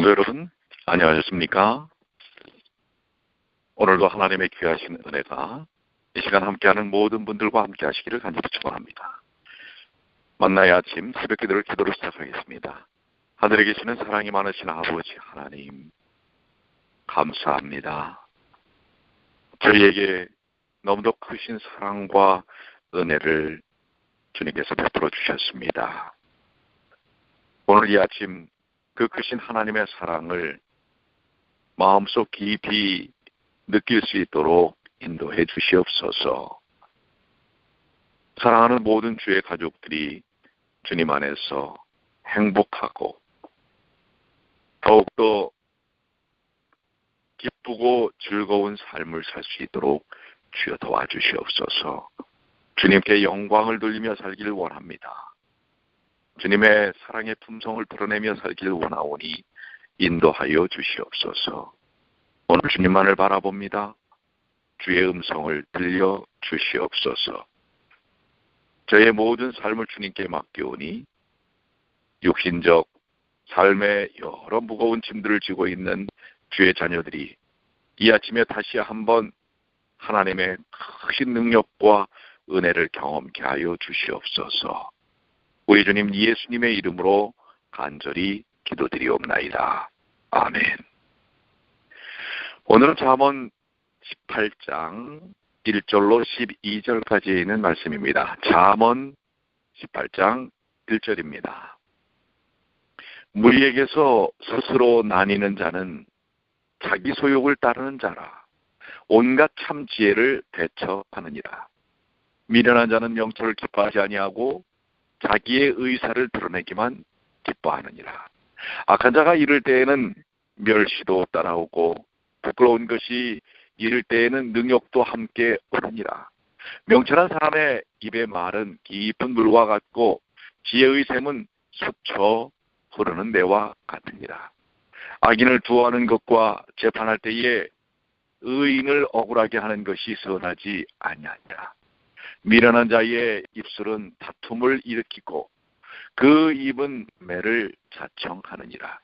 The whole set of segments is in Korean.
성도 여러분, 안녕하셨습니까? 오늘도 하나님의 귀하신 은혜가 이 시간 함께하는 모든 분들과 함께 하시기를 간절히 축원합니다. 만나의 아침 새벽 기도를 시작하겠습니다. 하늘에 계시는 사랑이 많으신 아버지 하나님, 감사합니다. 저희에게 너무도 크신 사랑과 은혜를 주님께서 베풀어 주셨습니다. 오늘 이 아침 그 크신 하나님의 사랑을 마음속 깊이 느낄 수 있도록 인도해 주시옵소서. 사랑하는 모든 주의 가족들이 주님 안에서 행복하고 더욱더 기쁘고 즐거운 삶을 살 수 있도록 주여 도와주시옵소서. 주님께 영광을 돌리며 살기를 원합니다. 주님의 사랑의 품성을 드러내며 살기를 원하오니 인도하여 주시옵소서. 오늘 주님만을 바라봅니다. 주의 음성을 들려 주시옵소서. 저의 모든 삶을 주님께 맡기오니 육신적 삶의 여러 무거운 짐들을 지고 있는 주의 자녀들이 이 아침에 다시 한번 하나님의 크신 능력과 은혜를 경험케 하여 주시옵소서. 우리 주님 예수님의 이름으로 간절히 기도드리옵나이다. 아멘. 오늘은 잠언 18장 1절로 12절까지 있는 말씀입니다. 잠언 18장 1절입니다. 무리에게서 스스로 나뉘는 자는 자기 소욕을 따르는 자라. 온갖 참 지혜를 배척하느니라. 미련한 자는 명철을 기뻐하지 아니하고 자기의 의사를 드러내기만 기뻐하느니라. 악한 자가 이를 때에는 멸시도 따라오고 부끄러운 것이 이를 때에는 능욕도 함께 오느니라. 명철한 사람의 입의 말은 깊은 물과 같고 지혜의 샘은 스쳐 흐르는 매와 같으니라. 악인을 두어하는 것과 재판할 때에 의인을 억울하게 하는 것이 선하지 아니하니라. 미련한 자의 입술은 다툼을 일으키고 그 입은 매를 자청하느니라.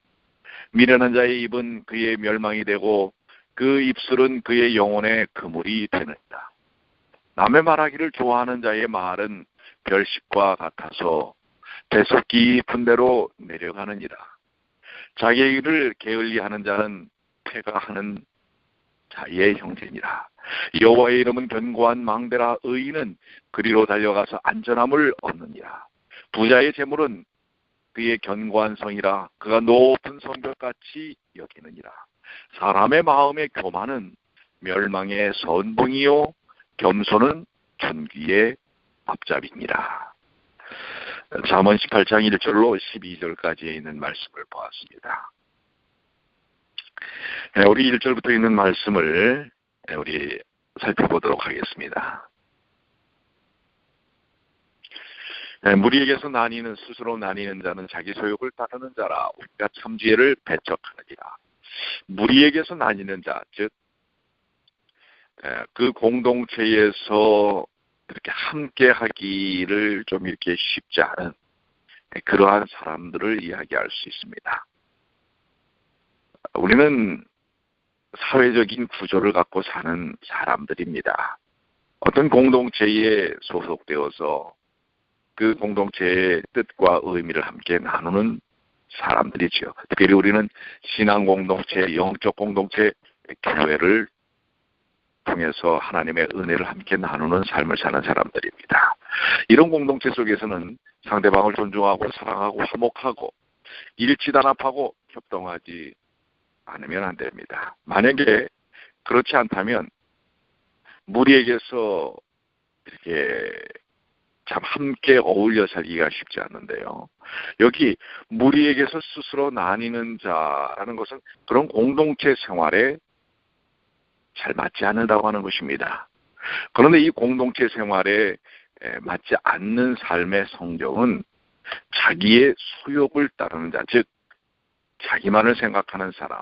미련한 자의 입은 그의 멸망이 되고 그 입술은 그의 영혼의 그물이 되느니라. 남의 말하기를 좋아하는 자의 말은 별식과 같아서 배속 깊은 데로 내려가느니라. 자기의 일을 게을리하는 자는 패가하는 자의 형제니라. 여호와의 이름은 견고한 망대라. 의인은 그리로 달려가서 안전함을 얻느니라. 부자의 재물은 그의 견고한 성이라. 그가 높은 성벽같이 여기느니라. 사람의 마음의 교만은 멸망의 선봉이요 겸손은 존귀의 앞잡이니라. 잠언 18장 1절로 12절까지 있는 말씀을 보았습니다. 우리 1절부터 있는 말씀을 우리 살펴보도록 하겠습니다. 무리에게서 나뉘는 스스로 나뉘는 자는 자기 소욕을 따르는 자라. 우리가 참지혜를 배척하느니라. 무리에게서 나뉘는 자, 즉 그 공동체에서 이렇게 함께 하기를 좀 이렇게 쉽지 않은 그러한 사람들을 이야기할 수 있습니다. 우리는 사회적인 구조를 갖고 사는 사람들입니다. 어떤 공동체에 소속되어서 그 공동체의 뜻과 의미를 함께 나누는 사람들이죠. 특별히 우리는 신앙 공동체, 영적 공동체, 교회를 통해서 하나님의 은혜를 함께 나누는 삶을 사는 사람들입니다. 이런 공동체 속에서는 상대방을 존중하고 사랑하고 화목하고 일치단합하고 협동하지 않으면 안 됩니다. 만약에 그렇지 않다면 무리에게서 이렇게 참 함께 어울려 살기가 쉽지 않는데요. 여기 무리에게서 스스로 나뉘는 자라는 것은 그런 공동체 생활에 잘 맞지 않는다고 하는 것입니다. 그런데 이 공동체 생활에 맞지 않는 삶의 성경은 자기의 수욕을 따르는 자, 즉 자기만을 생각하는 사람,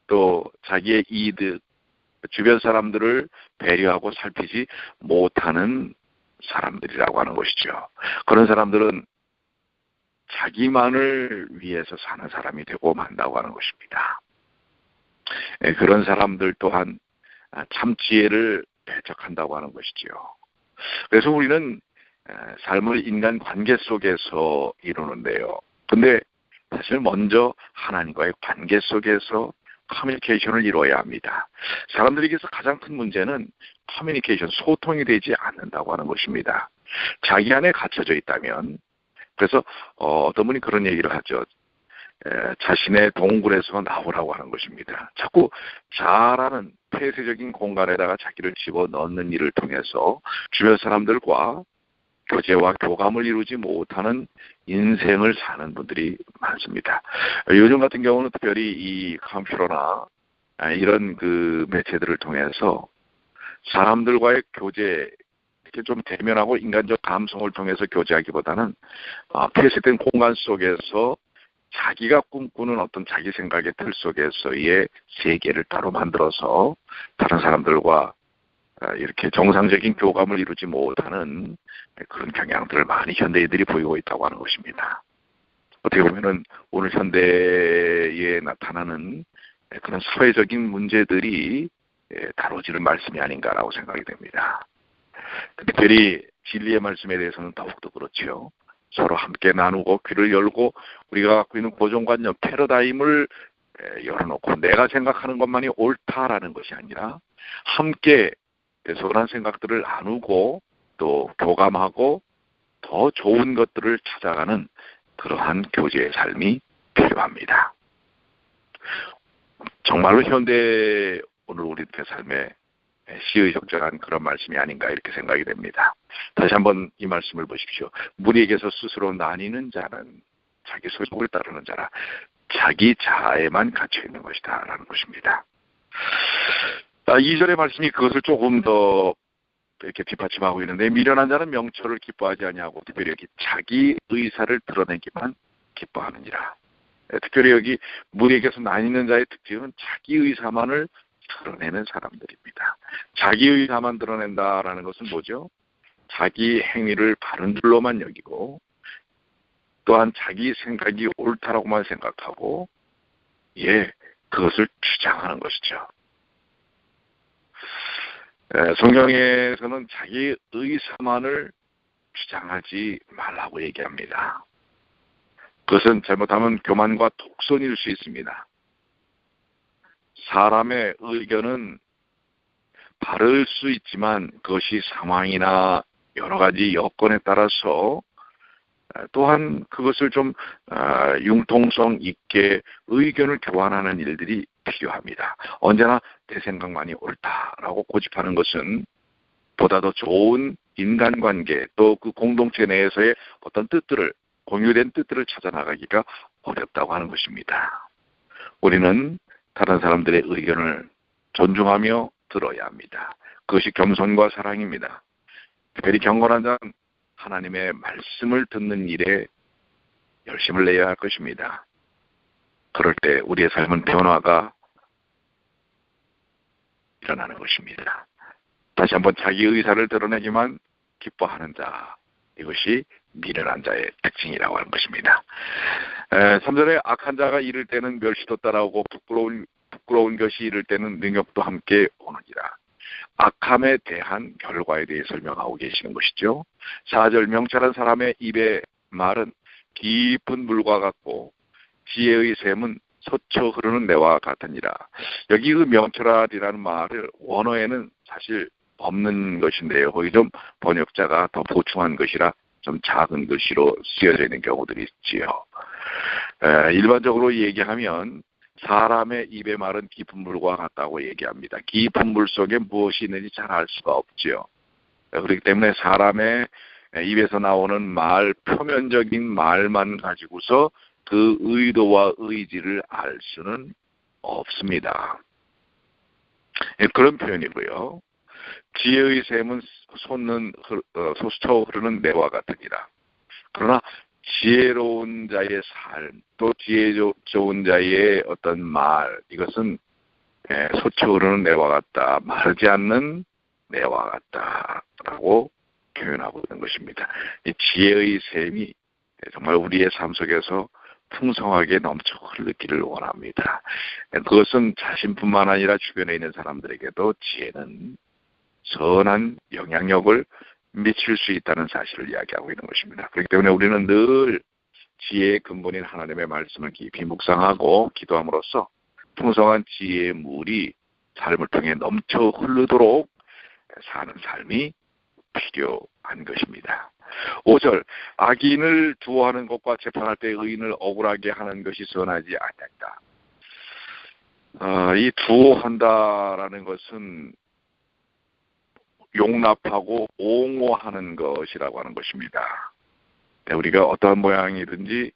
또 자기의 이득, 주변 사람들을 배려하고 살피지 못하는 사람들이라고 하는 것이죠. 그런 사람들은 자기만을 위해서 사는 사람이 되고 만다고 하는 것입니다. 그런 사람들 또한 참 지혜를 배척한다고 하는 것이지요. 그래서 우리는 삶을 인간 관계 속에서 이루는데요. 근데 사실 먼저 하나님과의 관계 속에서 커뮤니케이션을 이루어야 합니다. 사람들에게서 가장 큰 문제는 커뮤니케이션, 소통이 되지 않는다고 하는 것입니다. 자기 안에 갇혀져 있다면, 그래서 어떤 분이 그런 얘기를 하죠. 자신의 동굴에서 나오라고 하는 것입니다. 자꾸 자라는 폐쇄적인 공간에다가 자기를 집어넣는 일을 통해서 주변 사람들과 교제와 교감을 이루지 못하는 인생을 사는 분들이 많습니다. 요즘 같은 경우는 특별히 이 컴퓨터나 이런 그 매체들을 통해서 사람들과의 교제, 이렇게 좀 대면하고 인간적 감성을 통해서 교제하기보다는 폐쇄된 공간 속에서 자기가 꿈꾸는 어떤 자기 생각의 틀 속에서의 세계를 따로 만들어서 다른 사람들과 이렇게 정상적인 교감을 이루지 못하는 그런 경향들을 많이 현대인들이 보이고 있다고 하는 것입니다. 어떻게 보면은 오늘 현대에 나타나는 그런 사회적인 문제들이 다뤄지는 말씀이 아닌가라고 생각이 됩니다. 특별히 진리의 말씀에 대해서는 더욱더 그렇지요. 서로 함께 나누고 귀를 열고 우리가 갖고 있는 고정관념, 패러다임을 열어놓고 내가 생각하는 것만이 옳다라는 것이 아니라 함께 선한 생각들을 나누고 또 교감하고 더 좋은 것들을 찾아가는 그러한 교제의 삶이 필요합니다. 정말로 현대 오늘 우리들의 삶에 시의적절한 그런 말씀이 아닌가 이렇게 생각이 됩니다. 다시 한번 이 말씀을 보십시오. 무리에게서 스스로 나뉘는 자는 자기 소욕을 따르는 자라 자기 자아에만 갇혀 있는 것이다 라는 것입니다. 2절의 말씀이 그것을 조금 더 이렇게 뒷받침하고 있는데 미련한 자는 명철을 기뻐하지 아니하고 특별히 여기 자기 의사를 드러내기만 기뻐하느니라. 특별히 여기 무리에게서 나뉘는 자의 특징은 자기 의사만을 드러내는 사람들입니다. 자기 의사만 드러낸다라는 것은 뭐죠? 자기 행위를 바른 줄로만 여기고 또한 자기 생각이 옳다라고만 생각하고 그것을 주장하는 것이죠. 성경에서는 자기 의사만을 주장하지 말라고 얘기합니다. 그것은 잘못하면 교만과 독선일 수 있습니다. 사람의 의견은 바를 수 있지만 그것이 상황이나 여러 가지 여건에 따라서 또한 그것을 좀 융통성 있게 의견을 교환하는 일들이 필요합니다. 언제나 내 생각만이 옳다라고 고집하는 것은 보다 더 좋은 인간관계 또 그 공동체 내에서의 어떤 뜻들을 공유된 뜻들을 찾아나가기가 어렵다고 하는 것입니다. 우리는 다른 사람들의 의견을 존중하며 들어야 합니다. 그것이 겸손과 사랑입니다. 특별히 경건한 자는 하나님의 말씀을 듣는 일에 열심을 내야 할 것입니다. 그럴 때 우리의 삶은 변화가 일어나는 것입니다. 다시 한번 자기 의사를 드러내기만 기뻐하는 자, 이것이 미련한 자의 특징이라고 하는 것입니다. 3절에 악한 자가 이를 때는 멸시도 따라오고 부끄러운 것이 이를 때는 능욕도 함께 오느니라. 악함에 대한 결과에 대해 설명하고 계시는 것이죠. 4절 명철한 사람의 입의 말은 깊은 물과 같고 지혜의 샘은 서쳐 흐르는 내와 같으니라. 여기 그 명철하리라는 말을 원어에는 사실 없는 것인데요. 거기 좀 번역자가 더 보충한 것이라 좀 작은 글씨로 쓰여져 있는 경우들이 있지요. 일반적으로 얘기하면 사람의 입의 말은 깊은 물과 같다고 얘기합니다. 깊은 물 속에 무엇이 있는지 잘 알 수가 없지요. 그렇기 때문에 사람의 입에서 나오는 말, 표면적인 말만 가지고서 그 의도와 의지를 알 수는 없습니다. 그런 표현이고요. 지혜의 샘은 솟쳐 흐르는 내와 같으니라. 그러나 지혜로운 자의 삶, 또 지혜 좋은 자의 어떤 말, 이것은 솟쳐 흐르는 내와 같다, 마르지 않는 내와 같다라고 표현하고 있는 것입니다. 이 지혜의 샘이 정말 우리의 삶 속에서 풍성하게 넘쳐 흐르기를 원합니다. 그것은 자신뿐만 아니라 주변에 있는 사람들에게도 지혜는 선한 영향력을 미칠 수 있다는 사실을 이야기하고 있는 것입니다. 그렇기 때문에 우리는 늘 지혜의 근본인 하나님의 말씀을 깊이 묵상하고 기도함으로써 풍성한 지혜의 물이 삶을 통해 넘쳐 흐르도록 사는 삶이 필요한 것입니다. 5절, 악인을 두어하는 것과 재판할 때 의인을 억울하게 하는 것이 선하지 아니하다. 이 두어한다라는 것은 용납하고 옹호하는 것이라고 하는 것입니다. 우리가 어떠한 모양이든지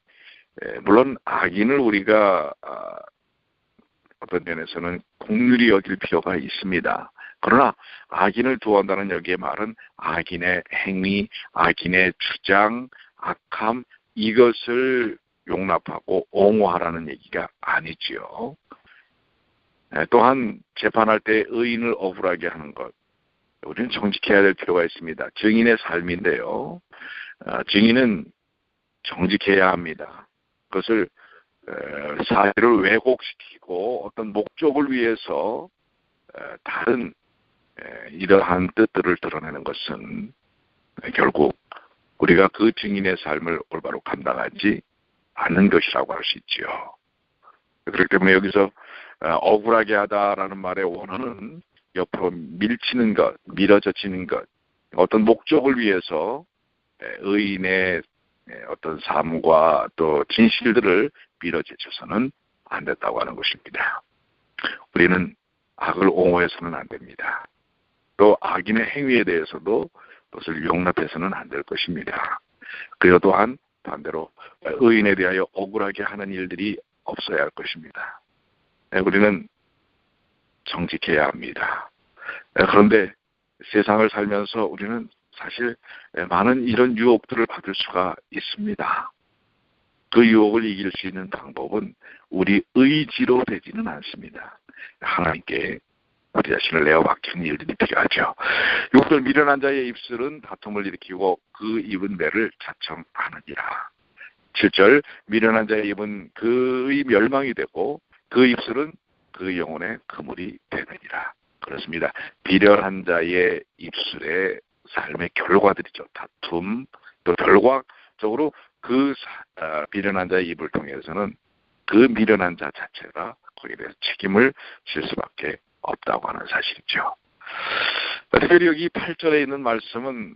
물론 악인을 우리가 어떤 면에서는 긍휼히 여길 필요가 있습니다. 그러나 악인을 두어한다는 여기의 말은 악인의 행위, 악인의 주장, 악함 이것을 용납하고 옹호하라는 얘기가 아니지요. 또한 재판할 때 의인을 억울하게 하는 것, 우리는 정직해야 될 필요가 있습니다. 증인의 삶인데요. 증인은 정직해야 합니다. 그것을 사실을 왜곡시키고 어떤 목적을 위해서 다른 이러한 뜻들을 드러내는 것은 결국 우리가 그 증인의 삶을 올바로 감당하지 않는 것이라고 할 수 있지요. 그렇기 때문에 여기서 억울하게 하다라는 말의 원어는 옆으로 밀치는 것, 밀어젖히는 것, 어떤 목적을 위해서 의인의 어떤 삶과 또 진실들을 밀어제쳐서는 안 된다고 하는 것입니다. 우리는 악을 옹호해서는 안 됩니다. 또 악인의 행위에 대해서도 그것을 용납해서는 안 될 것입니다. 그리고 또한 반대로 의인에 대하여 억울하게 하는 일들이 없어야 할 것입니다. 우리는 정직해야 합니다. 그런데 세상을 살면서 우리는 사실 많은 이런 유혹들을 받을 수가 있습니다. 그 유혹을 이길 수 있는 방법은 우리 의지로 되지는 않습니다. 하나님께 우리 자신을 내어 맡기는 일들이 필요하죠. 6절, 미련한 자의 입술은 다툼을 일으키고 그 입은 매를 자청하느니라. 7절, 미련한 자의 입은 그의 멸망이 되고 그 입술은 그 영혼의 그물이 되느니라. 그렇습니다. 미련한 자의 입술의 삶의 결과들이죠. 다툼, 또 결과적으로 그 미련한 자의 입을 통해서는 그 미련한 자 자체가 거기에 대해서 책임을 질 수밖에 없다고 하는 사실이죠. 특별히 여기 8절에 있는 말씀은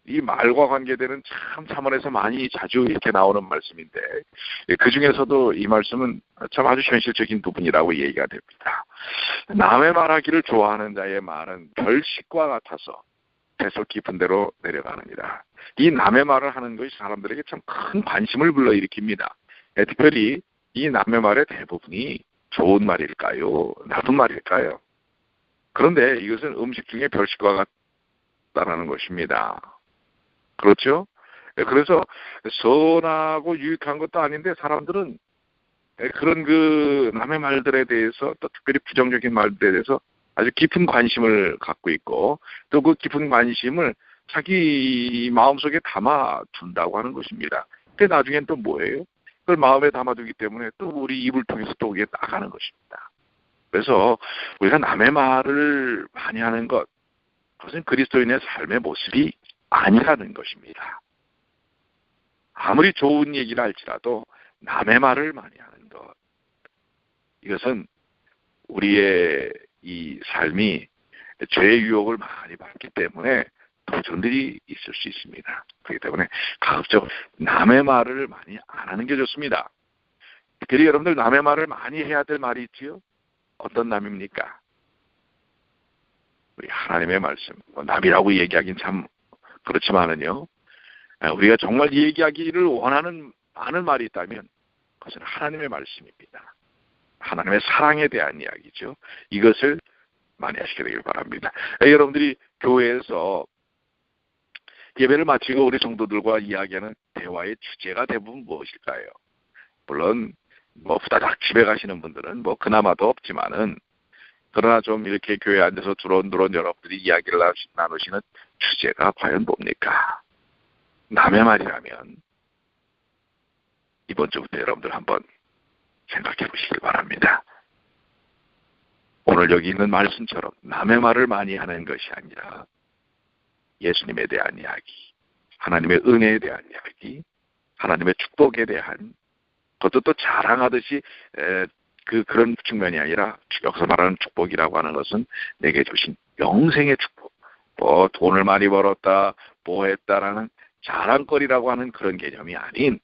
이 말과 관계되는 참 잠언에서 많이 자주 이렇게 나오는 말씀인데 그 중에서도 이 말씀은 참 아주 현실적인 부분이라고 얘기가 됩니다. 남의 말하기를 좋아하는 자의 말은 별식과 같아서 배속 깊은 데로 내려가느니라. 이 남의 말을 하는 것이 사람들에게 참 큰 관심을 불러일으킵니다. 특별히 이 남의 말의 대부분이 좋은 말일까요? 나쁜 말일까요? 그런데 이것은 음식 중에 별식과 같다는 것입니다. 그렇죠? 그래서 선하고 유익한 것도 아닌데 사람들은 그런 그 남의 말들에 대해서 또 특별히 부정적인 말들에 대해서 아주 깊은 관심을 갖고 있고 또 그 깊은 관심을 자기 마음속에 담아둔다고 하는 것입니다. 근데 나중엔 또 뭐예요? 그걸 마음에 담아두기 때문에 또 우리 입을 통해서 또 그게 나가는 것입니다. 그래서 우리가 남의 말을 많이 하는 것, 그것은 그리스도인의 삶의 모습이 아니라는 것입니다. 아무리 좋은 얘기를 할지라도 남의 말을 많이 하는 것, 이것은 우리의 이 삶이 죄의 유혹을 많이 받기 때문에 도전들이 있을 수 있습니다. 그렇기 때문에 가급적 남의 말을 많이 안 하는 게 좋습니다. 특별히 여러분들 남의 말을 많이 해야 될 말이 있지요? 어떤 남입니까? 우리 하나님의 말씀. 남이라고 얘기하긴 참 그렇지만은요, 우리가 정말 얘기하기를 원하는 많은 말이 있다면 그것은 하나님의 말씀입니다. 하나님의 사랑에 대한 이야기죠. 이것을 많이 하시게 되길 바랍니다. 여러분들이 교회에서 예배를 마치고 우리 성도들과 이야기하는 대화의 주제가 대부분 무엇일까요? 물론 뭐 후다닥 집에 가시는 분들은 뭐 그나마 더 없지만은 그러나 좀 이렇게 교회에 앉아서 두런두런 여러분들이 이야기를 나누시는 주제가 과연 뭡니까? 남의 말이라면 이번 주부터 여러분들 한번 생각해 보시길 바랍니다. 오늘 여기 있는 말씀처럼 남의 말을 많이 하는 것이 아니라 예수님에 대한 이야기, 하나님의 은혜에 대한 이야기, 하나님의 축복에 대한, 그것도 또 자랑하듯이 그런 측면이 아니라 여기서 말하는 축복이라고 하는 것은 내게 주신 영생의 축복, 뭐 돈을 많이 벌었다, 뭐 했다라는 자랑거리라고 하는 그런 개념이 아닌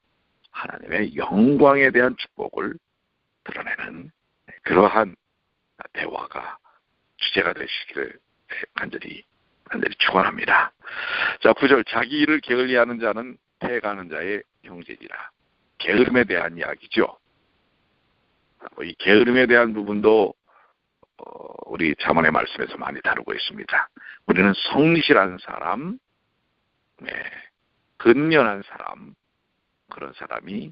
하나님의 영광에 대한 축복을 드러내는 그러한 대화가 주제가 되시기를 간절히 축원합니다. 자, 9절, 자기 일을 게을리하는 자는 패가는 자의 형제니라. 게으름에 대한 이야기죠. 이 게으름에 대한 부분도 우리 잠언의 말씀에서 많이 다루고 있습니다. 우리는 성실한 사람, 근면한 사람, 그런 사람이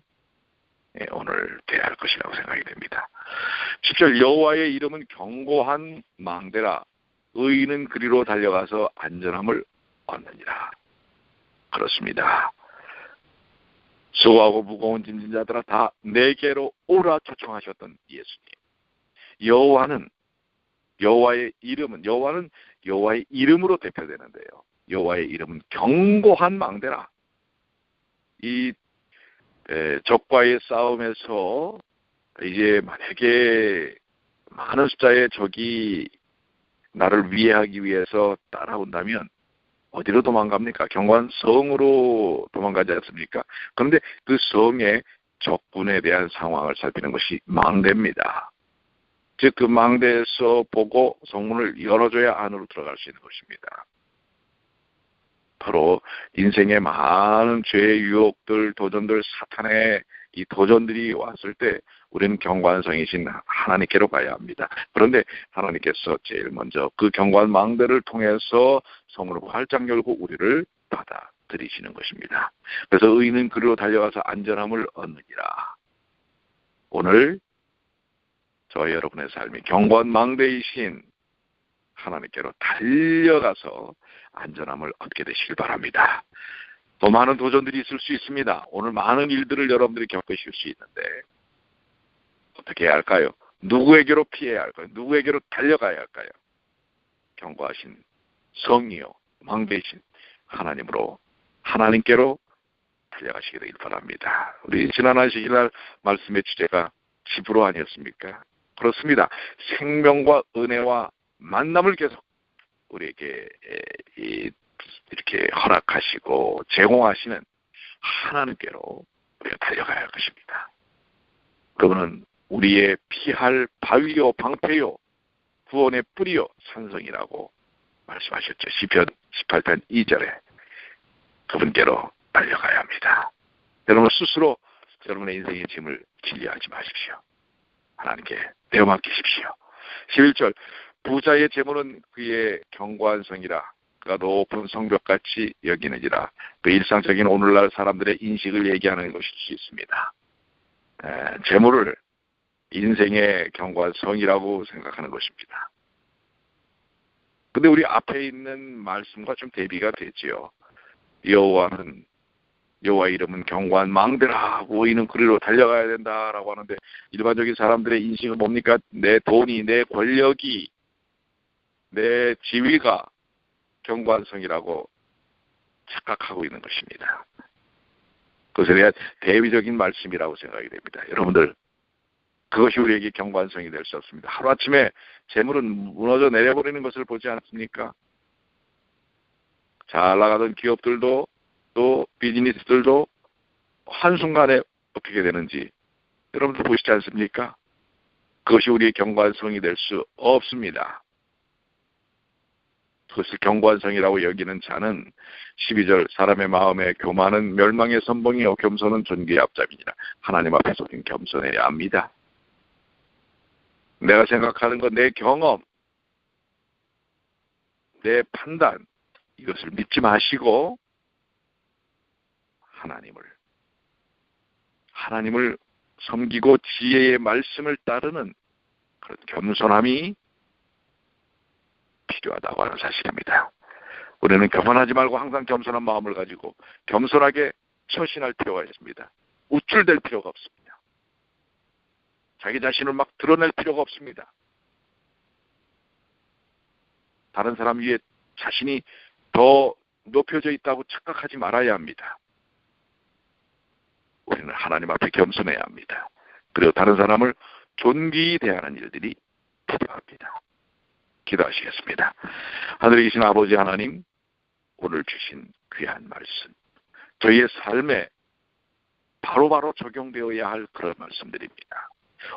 오늘 돼야 할 것이라고 생각이 됩니다. 10절, 여호와의 이름은 견고한 망대라. 의인은 그리로 달려가서 안전함을 얻느니라. 그렇습니다. 수고하고 무거운 짐진 자들아 다 내게로 오라 초청하셨던 예수님. 여호와의 이름은 여호와의 이름으로 대표되는데요. 여호와의 이름은 견고한 망대라. 이 적과의 싸움에서 이제 만약에 많은 숫자의 적이 나를 위해하기 위해서 따라온다면 어디로 도망갑니까? 견고한 성으로 도망가지 않습니까? 그런데 그 성의 적군에 대한 상황을 살피는 것이 망대입니다. 즉 그 망대에서 보고 성문을 열어줘야 안으로 들어갈 수 있는 것입니다. 바로 인생의 많은 죄의 유혹들, 도전들, 사탄의 이 도전들이 왔을 때 우리는 견고한 성이신 하나님께로 가야 합니다. 그런데 하나님께서 제일 먼저 그 견고한 망대를 통해서 성문을 활짝 열고 우리를 받아들이시는 것입니다. 그래서 의인은 그리로 달려가서 안전함을 얻느니라. 오늘 저와 여러분의 삶이 견고한 망대이신 하나님께로 달려가서 안전함을 얻게 되시길 바랍니다. 더 많은 도전들이 있을 수 있습니다. 오늘 많은 일들을 여러분들이 겪으실 수 있는데 어떻게 해야 할까요? 누구에게로 피해야 할까요? 누구에게로 달려가야 할까요? 견고하신 성이요 망대이신 하나님께로 달려가시게 되길 바랍니다. 우리 지난 안식일날 말씀의 주제가 집으로 아니었습니까? 그렇습니다. 생명과 은혜와 만남을 계속 우리에게 이렇게 허락하시고 제공하시는 하나님께로 우리가 달려가야 할 것입니다. 그분은 우리의 피할 바위요 방패요 구원의 뿌리요 산성이라고 말씀하셨죠. 시편 18편 2절에 그분께로 달려가야 합니다. 여러분 스스로 여러분의 인생의 짐을 길리하지 마십시오. 하나님께 내어 맡기십시오. 11절, 부자의 재물은 그의 견고한 성이라 그가 높은 성벽같이 여기느니라. 그 일상적인 오늘날 사람들의 인식을 얘기하는 것일 수 있습니다. 재물을 인생의 견고한 성이라고 생각하는 것입니다. 근데 우리 앞에 있는 말씀과 좀 대비가 되지요. 여호와의 이름은 견고한 망대라. 의인은 그리로 달려가야 된다라고 하는데 일반적인 사람들의 인식은 뭡니까? 내 돈이, 내 권력이, 내 지위가 견고한 성이라고 착각하고 있는 것입니다. 그것에 대한 대비적인 말씀이라고 생각이 됩니다. 여러분들 그것이 우리에게 견고한 성이 될 수 없습니다. 하루아침에 재물은 무너져 내려버리는 것을 보지 않습니까? 잘 나가던 기업들도 또 비즈니스들도 한순간에 어떻게 되는지 여러분들 보시지 않습니까? 그것이 우리의 견고한 성이 될 수 없습니다. 그것을 견고한 성이라고 여기는 자는 12절 사람의 마음에 교만은 멸망의 선봉이요 겸손은 존귀의 앞잡이니라. 하나님 앞에서 우리는 겸손해야 합니다. 내가 생각하는 것, 내 경험, 내 판단 이것을 믿지 마시고 하나님을 섬기고 지혜의 말씀을 따르는 그런 겸손함이 필요하다고 하는 사실입니다. 우리는 교만하지 말고 항상 겸손한 마음을 가지고 겸손하게 처신할 필요가 있습니다. 우쭐댈 필요가 없습니다. 자기 자신을 막 드러낼 필요가 없습니다. 다른 사람 위에 자신이 더 높여져 있다고 착각하지 말아야 합니다. 우리는 하나님 앞에 겸손해야 합니다. 그리고 다른 사람을 존귀히 대하는 일들이 필요합니다. 기도하시겠습니다. 하늘에 계신 아버지 하나님, 오늘 주신 귀한 말씀, 저희의 삶에 바로바로 적용되어야 할 그런 말씀들입니다.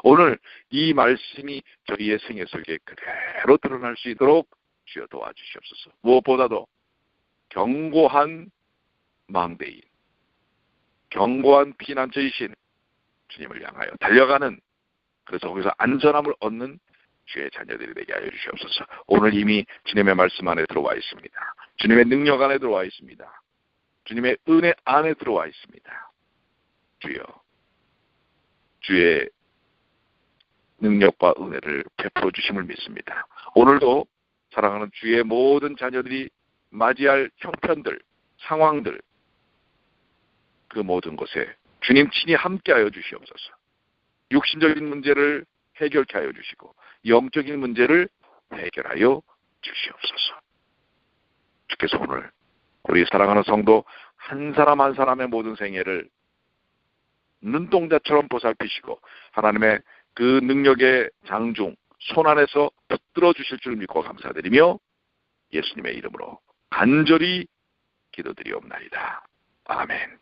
오늘 이 말씀이 저희의 생애 속에 그대로 드러날 수 있도록 주여 도와주시옵소서. 무엇보다도 견고한 망대인, 견고한 피난처이신 주님을 향하여 달려가는, 그래서 거기서 안전함을 얻는 주의 자녀들이 되게 하여 주시옵소서. 오늘 이미 주님의 말씀 안에 들어와 있습니다. 주님의 능력 안에 들어와 있습니다. 주님의 은혜 안에 들어와 있습니다. 주여, 주의 능력과 은혜를 베풀어 주심을 믿습니다. 오늘도 사랑하는 주의 모든 자녀들이 맞이할 형편들, 상황들, 그 모든 것에 주님 친히 함께하여 주시옵소서. 육신적인 문제를 해결케 하여 주시고 영적인 문제를 해결하여 주시옵소서. 주께서 오늘 우리 사랑하는 성도 한 사람 한 사람의 모든 생애를 눈동자처럼 보살피시고 하나님의 그 능력의 장중 손 안에서 붙들어 주실 줄 믿고 감사드리며 예수님의 이름으로 간절히 기도드리옵나이다. 아멘.